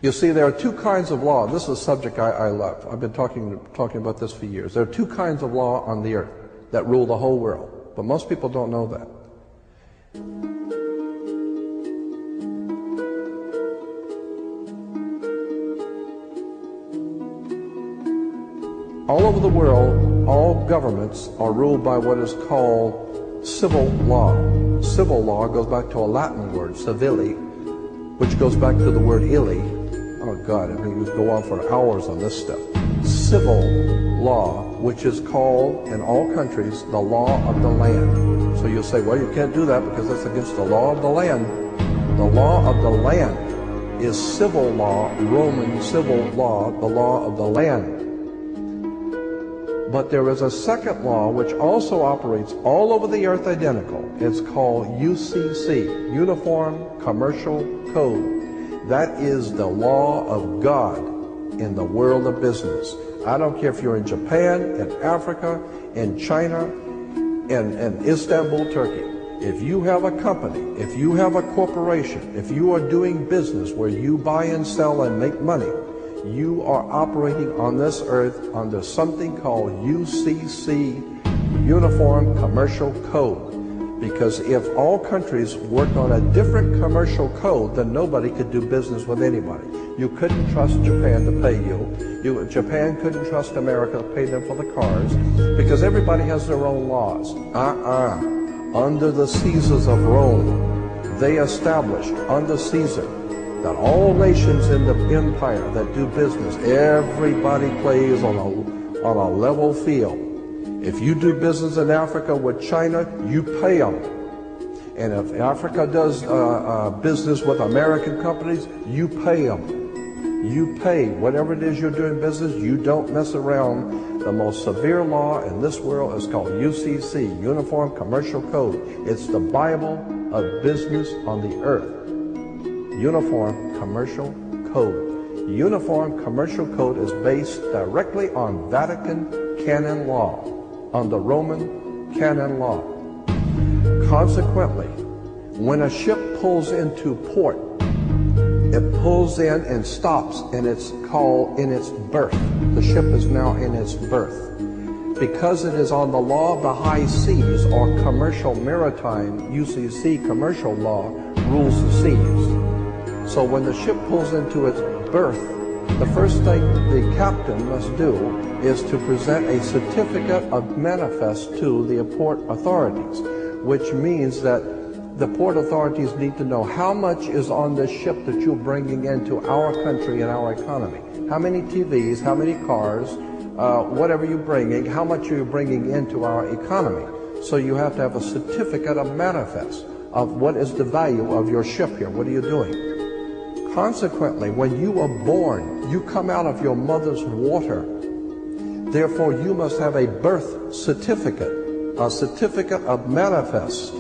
You see, there are two kinds of law. This is a subject I love. I've been talking about this for years. There are two kinds of law on the earth that rule the whole world, but most people don't know that. All over the world, all governments are ruled by what is called civil law. Civil law goes back to a Latin word, civili, which goes back to the word illi. Oh God, I mean, we could go on for hours on this stuff. Civil law, which is called in all countries the law of the land. So you'll say, well, you can't do that because that's against the law of the land. The law of the land is civil law, Roman civil law, the law of the land. But there is a second law which also operates all over the earth identical. It's called UCC, Uniform Commercial Code. That is the law of God in the world of business. I don't care if you're in Japan, in Africa, in China, in Istanbul, Turkey. If you have a company, if you have a corporation, if you are doing business where you buy and sell and make money, you are operating on this earth under something called UCC, Uniform Commercial Code. Because if all countries worked on a different commercial code, then nobody could do business with anybody. You couldn't trust Japan to pay you. Japan couldn't trust America to pay them for the cars, because everybody has their own laws. Under the Caesars of Rome, they established under Caesar that all nations in the empire that do business, everybody plays on a level field. If you do business in Africa with China, you pay them. And if Africa does business with American companies, you pay them. You pay. Whatever it is you're doing business, you don't mess around. The most severe law in this world is called UCC, Uniform Commercial Code. It's the Bible of business on the earth. Uniform Commercial Code. Uniform Commercial Code is based directly on Vatican canon law, on the Roman canon law. Consequently, when a ship pulls into port, it pulls in and stops, and it's called in its berth. The ship is now in its berth. Because it is on the law of the high seas, or commercial maritime, UCC commercial law, rules the seas. So when the ship pulls into its berth, the first thing the captain must do is to present a certificate of manifest to the port authorities, which means that the port authorities need to know how much is on this ship that you're bringing into our country and our economy. How many TVs, how many cars, whatever you're bringing, how much are you bringing into our economy. So you have to have a certificate of manifest of what is the value of your ship here. What are you doing? Consequently, when you are born, you come out of your mother's water. Therefore, you must have a birth certificate, a certificate of manifest,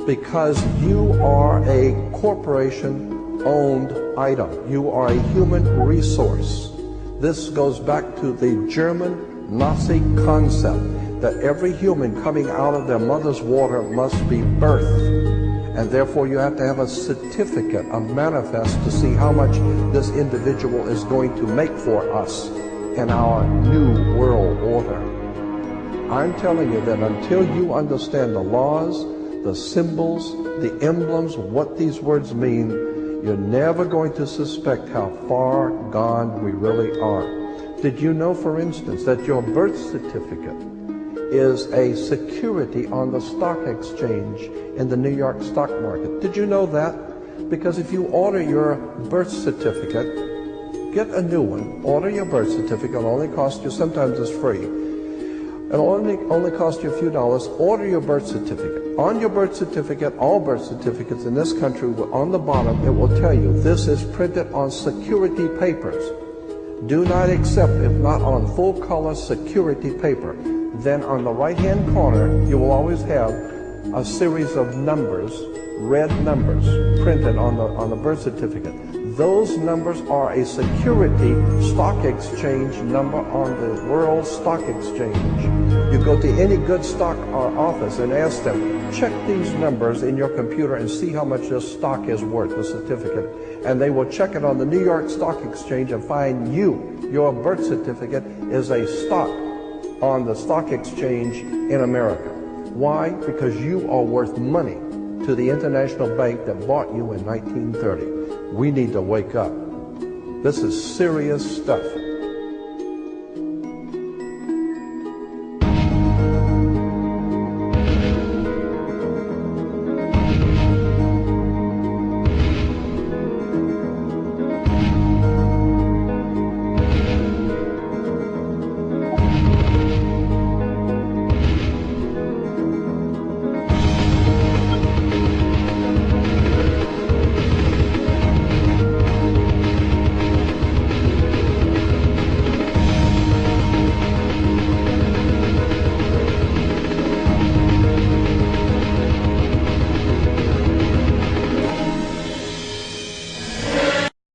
because you are a corporation-owned item. You are a human resource. This goes back to the German Nazi concept that every human coming out of their mother's water must be birthed. And therefore you have to have a certificate, a manifest, to see how much this individual is going to make for us in our new world order. I'm telling you that until you understand the laws, the symbols, the emblems, what these words mean, you're never going to suspect how far gone we really are. Did you know, for instance, that your birth certificate is a security on the stock exchange in the New York stock market? Did you know that? Because if you order your birth certificate, get a new one, order your birth certificate, it'll only cost you, sometimes it's free, it'll only cost you a few dollars. Order your birth certificate. On your birth certificate, all birth certificates in this country, on the bottom, it will tell you this is printed on security papers. Do not accept if not on full color security paper. Then on the right-hand corner, you will always have a series of numbers, red numbers, printed on the birth certificate. Those numbers are a security stock exchange number on the World Stock Exchange. You go to any good stock office and ask them, check these numbers in your computer and see how much this stock is worth, the certificate. And they will check it on the New York Stock Exchange and find your birth certificate is a stock on the stock exchange in America. Why? Because you are worth money to the international bank that bought you in 1930. We need to wake up. This is serious stuff.